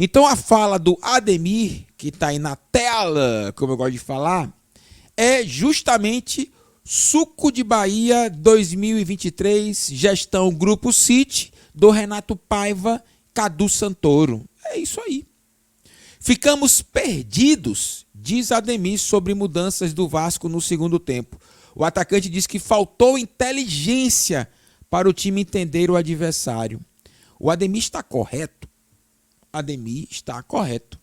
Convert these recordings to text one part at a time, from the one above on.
Então a fala do Ademir, que está aí na tela, como eu gosto de falar, é justamente Suco de Bahia 2023, gestão Grupo City, do Renato Paiva, Cadu Santoro. É isso aí. Ficamos perdidos, diz Ademir sobre mudanças do Vasco no segundo tempo. O atacante diz que faltou inteligência para o time entender o adversário. O Ademir está correto. Ademir está correto.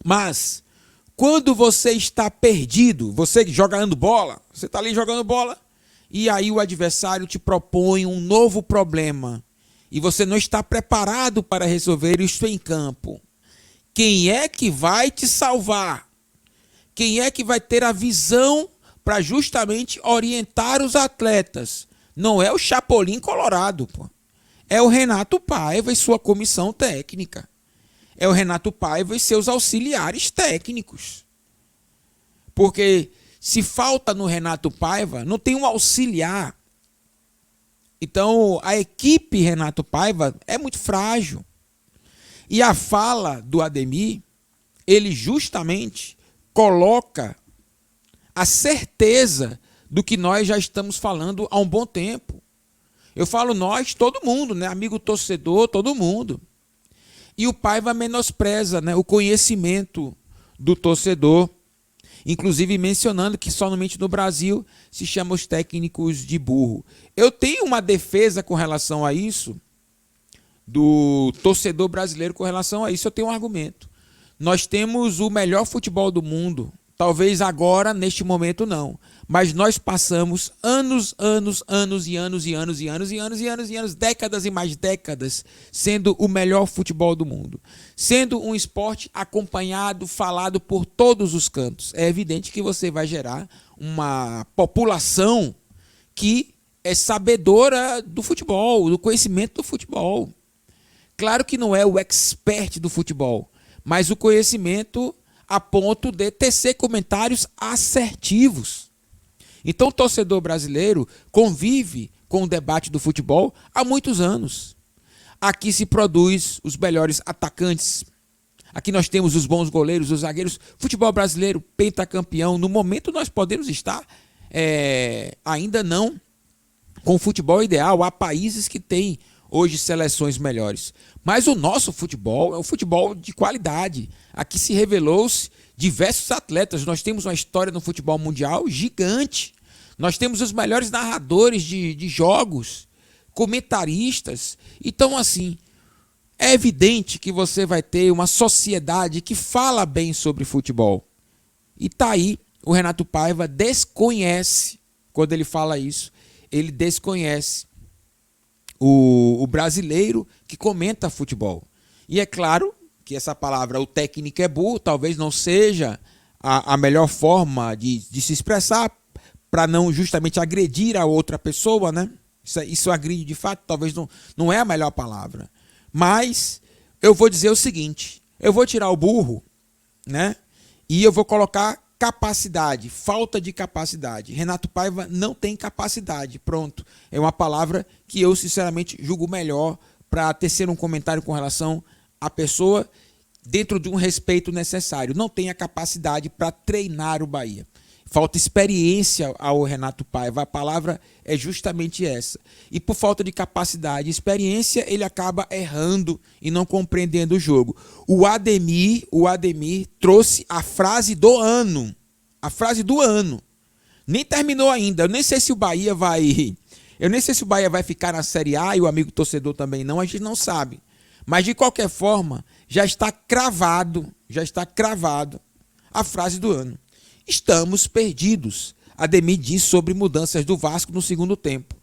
Mas, quando você está perdido, você jogando bola, você está ali jogando bola, e aí o adversário te propõe um novo problema, e você não está preparado para resolver isso em campo. Quem é que vai te salvar? Quem é que vai ter a visão para justamente orientar os atletas? Não é o Chapolin Colorado, pô. É o Renato Paiva e sua comissão técnica. É o Renato Paiva e seus auxiliares técnicos. Porque se falta no Renato Paiva, não tem um auxiliar. Então, a equipe Renato Paiva é muito frágil. E a fala do Ademir, ele justamente coloca a certeza do que nós já estamos falando há um bom tempo. Eu falo nós, todo mundo, né? Amigo torcedor, todo mundo. E o Paiva menospreza, né, o conhecimento do torcedor, inclusive mencionando que somente no Brasil se chama os técnicos de burro. Eu tenho uma defesa com relação a isso, do torcedor brasileiro com relação a isso, eu tenho um argumento. Nós temos o melhor futebol do mundo, talvez agora, neste momento, não. Mas nós passamos anos, décadas e mais décadas, sendo o melhor futebol do mundo. Sendo um esporte acompanhado, falado por todos os cantos. É evidente que você vai gerar uma população que é sabedora do futebol, do conhecimento do futebol. Claro que não é o expert do futebol, mas o conhecimento a ponto de tecer comentários assertivos. Então o torcedor brasileiro convive com o debate do futebol há muitos anos. Aqui se produz os melhores atacantes. Aqui nós temos os bons goleiros, os zagueiros. Futebol brasileiro, pentacampeão. No momento nós podemos estar ainda não com o futebol ideal. Há países que têm hoje seleções melhores. Mas o nosso futebol é um futebol de qualidade. Aqui se revelou-se diversos atletas. Nós temos uma história no futebol mundial gigante. Nós temos os melhores narradores de jogos, comentaristas. Então, assim, é evidente que você vai ter uma sociedade que fala bem sobre futebol. E tá aí, o Renato Paiva desconhece, quando ele fala isso, ele desconhece o brasileiro que comenta futebol. E é claro que essa palavra, o técnico é burro, talvez não seja a melhor forma de se expressar para não justamente agredir a outra pessoa, né? Isso agride de fato, talvez não é a melhor palavra. Mas eu vou dizer o seguinte, eu vou tirar o burro, né? E eu vou colocar capacidade, falta de capacidade. Renato Paiva não tem capacidade, pronto. É uma palavra que eu sinceramente julgo melhor para tecer um comentário com relação à pessoa dentro de um respeito necessário. Não tem a capacidade para treinar o Bahia. Falta experiência ao Renato Paiva, a palavra é justamente essa. E por falta de capacidade e experiência, ele acaba errando e não compreendendo o jogo. O Ademir trouxe a frase do ano. A frase do ano. Nem terminou ainda. Eu nem sei se o Bahia vai ficar na Série A e o amigo torcedor também não, a gente não sabe. Mas de qualquer forma, já está cravado a frase do ano. Estamos perdidos, Ademir diz sobre mudanças do Vasco no segundo tempo.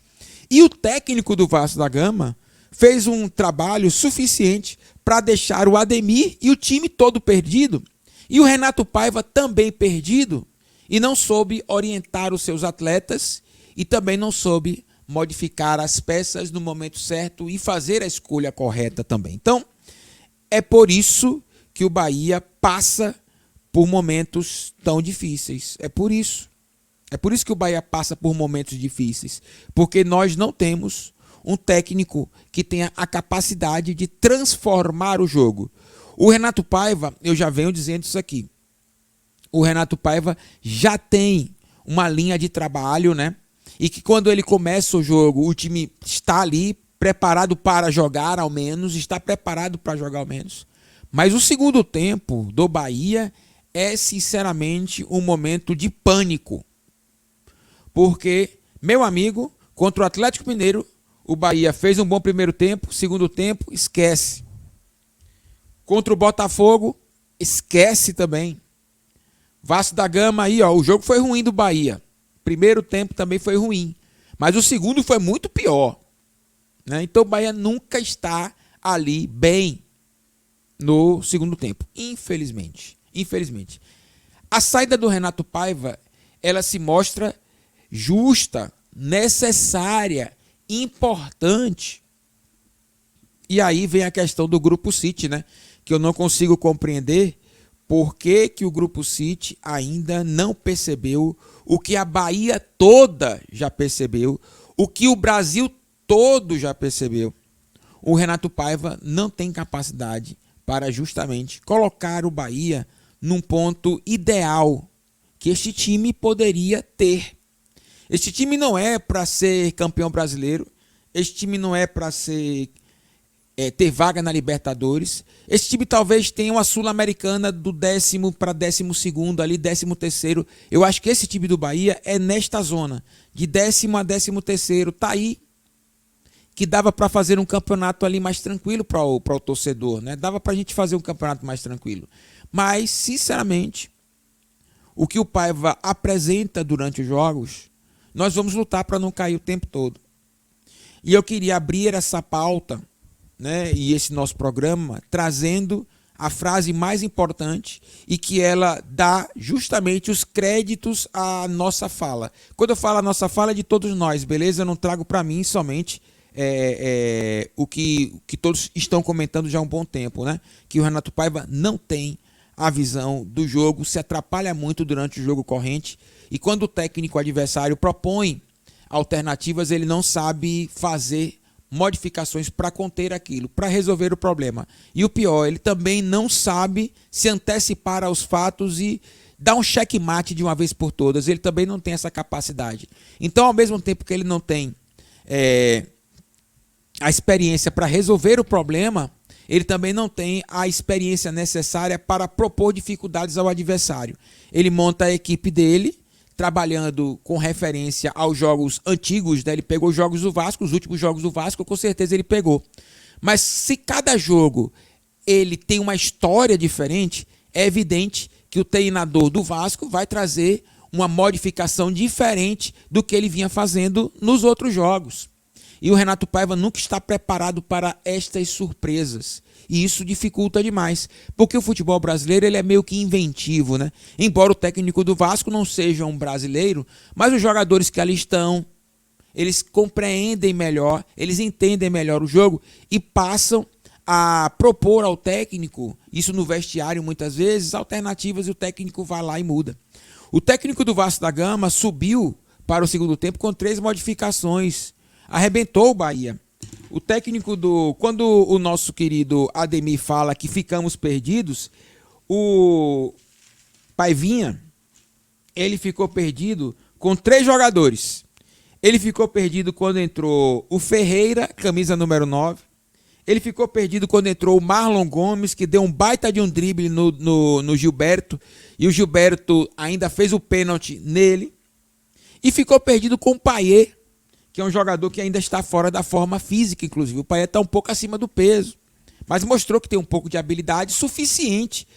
E o técnico do Vasco da Gama fez um trabalho suficiente para deixar o Ademir e o time todo perdido. E o Renato Paiva também perdido e não soube orientar os seus atletas e também não soube modificar as peças no momento certo e fazer a escolha correta também. Então, é por isso que o Bahia passa por momentos tão difíceis. É por isso que o Bahia passa por momentos difíceis. Porque nós não temos um técnico que tenha a capacidade de transformar o jogo. O Renato Paiva, eu já venho dizendo isso aqui. O Renato Paiva já tem uma linha de trabalho, né? E que quando ele começa o jogo, o time está ali preparado para jogar ao menos, está preparado para jogar ao menos. Mas o segundo tempo do Bahia é sinceramente um momento de pânico. Porque, meu amigo, contra o Atlético Mineiro, o Bahia fez um bom primeiro tempo, segundo tempo, esquece. Contra o Botafogo, esquece também. Vasco da Gama aí, ó, o jogo foi ruim do Bahia. Primeiro tempo também foi ruim. Mas o segundo foi muito pior. Né? Então o Bahia nunca está ali bem no segundo tempo. Infelizmente. Infelizmente. A saída do Renato Paiva, ela se mostra justa, necessária, importante. E aí vem a questão do Grupo City, né? Que eu não consigo compreender por que o Grupo City ainda não percebeu o que a Bahia toda já percebeu, o que o Brasil todo já percebeu. O Renato Paiva não tem capacidade para justamente colocar o Bahia num ponto ideal que este time poderia ter. Este time não é para ser campeão brasileiro, este time não é para ser ter vaga na Libertadores. Esse time talvez tenha uma Sul-Americana do 10º para 12º, ali 13º. Eu acho que esse time do Bahia é nesta zona, de 10º a 13º. Tá aí que dava para fazer um campeonato ali mais tranquilo para o torcedor, né? Dava para a gente fazer um campeonato mais tranquilo. Mas, sinceramente, o que o Paiva apresenta durante os jogos, nós vamos lutar para não cair o tempo todo. E eu queria abrir essa pauta, né, e esse nosso programa, trazendo a frase mais importante e que ela dá justamente os créditos à nossa fala. Quando eu falo a nossa fala é de todos nós, beleza? Eu não trago para mim somente o que todos estão comentando já há um bom tempo, né? Que o Renato Paiva não tem a visão do jogo, se atrapalha muito durante o jogo corrente e quando o técnico adversário propõe alternativas, ele não sabe fazer modificações para conter aquilo, para resolver o problema. E o pior, ele também não sabe se antecipar aos fatos e dar um checkmate de uma vez por todas. Ele também não tem essa capacidade. Então, ao mesmo tempo que ele não tem a experiência para resolver o problema, ele também não tem a experiência necessária para propor dificuldades ao adversário. Ele monta a equipe dele, trabalhando com referência aos jogos antigos, né? Ele pegou os jogos do Vasco, os últimos jogos do Vasco, com certeza ele pegou. Mas se cada jogo ele tem uma história diferente, é evidente que o treinador do Vasco vai trazer uma modificação diferente do que ele vinha fazendo nos outros jogos. E o Renato Paiva nunca está preparado para estas surpresas. E isso dificulta demais, porque o futebol brasileiro ele é meio que inventivo, né? Embora o técnico do Vasco não seja um brasileiro, mas os jogadores que ali estão, eles compreendem melhor, eles entendem melhor o jogo e passam a propor ao técnico, isso no vestiário muitas vezes, alternativas e o técnico vai lá e muda. O técnico do Vasco da Gama subiu para o segundo tempo com 3 modificações, arrebentou o Bahia. O técnico quando o nosso querido Ademir fala que ficamos perdidos, o Paivinha, ele ficou perdido com 3 jogadores. Ele ficou perdido quando entrou o Ferreira, camisa número 9. Ele ficou perdido quando entrou o Marlon Gomes, que deu um baita de um drible no Gilberto, e o Gilberto ainda fez o pênalti nele. E ficou perdido com o Payet, que é um jogador que ainda está fora da forma física, inclusive. O Payet está um pouco acima do peso, mas mostrou que tem um pouco de habilidade suficiente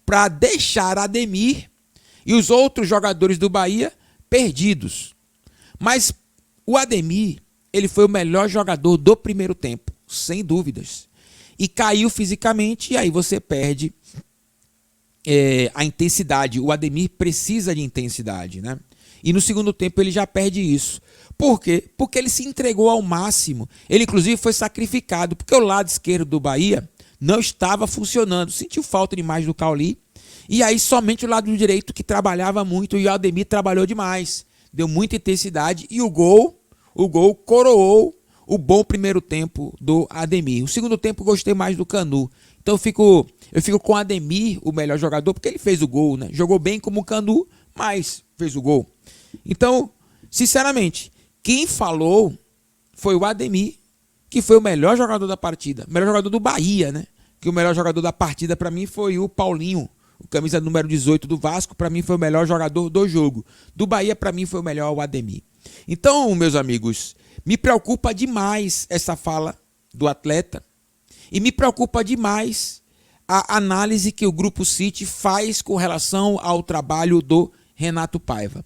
para deixar Ademir e os outros jogadores do Bahia perdidos. Mas o Ademir, ele foi o melhor jogador do primeiro tempo, sem dúvidas. E caiu fisicamente, e aí você perde a intensidade. O Ademir precisa de intensidade, né? E no segundo tempo ele já perde isso. Por quê? Porque ele se entregou ao máximo. Ele, inclusive, foi sacrificado, porque o lado esquerdo do Bahia não estava funcionando. Sentiu falta demais do Cauli. E aí somente o lado direito que trabalhava muito, e o Ademir trabalhou demais. Deu muita intensidade e o gol coroou o bom primeiro tempo do Ademir. O segundo tempo gostei mais do Canu. Então eu fico Eu fico com o Ademir, o melhor jogador, porque ele fez o gol, né? Jogou bem como o Canu, mas fez o gol. Então, sinceramente, quem falou foi o Ademir, que foi o melhor jogador da partida. O melhor jogador do Bahia, né? Que o melhor jogador da partida para mim foi o Paulinho, o camisa número 18 do Vasco, para mim foi o melhor jogador do jogo. Do Bahia, para mim, foi o melhor o Ademir. Então, meus amigos, me preocupa demais essa fala do atleta e me preocupa demais a análise que o Grupo City faz com relação ao trabalho do Renato Paiva.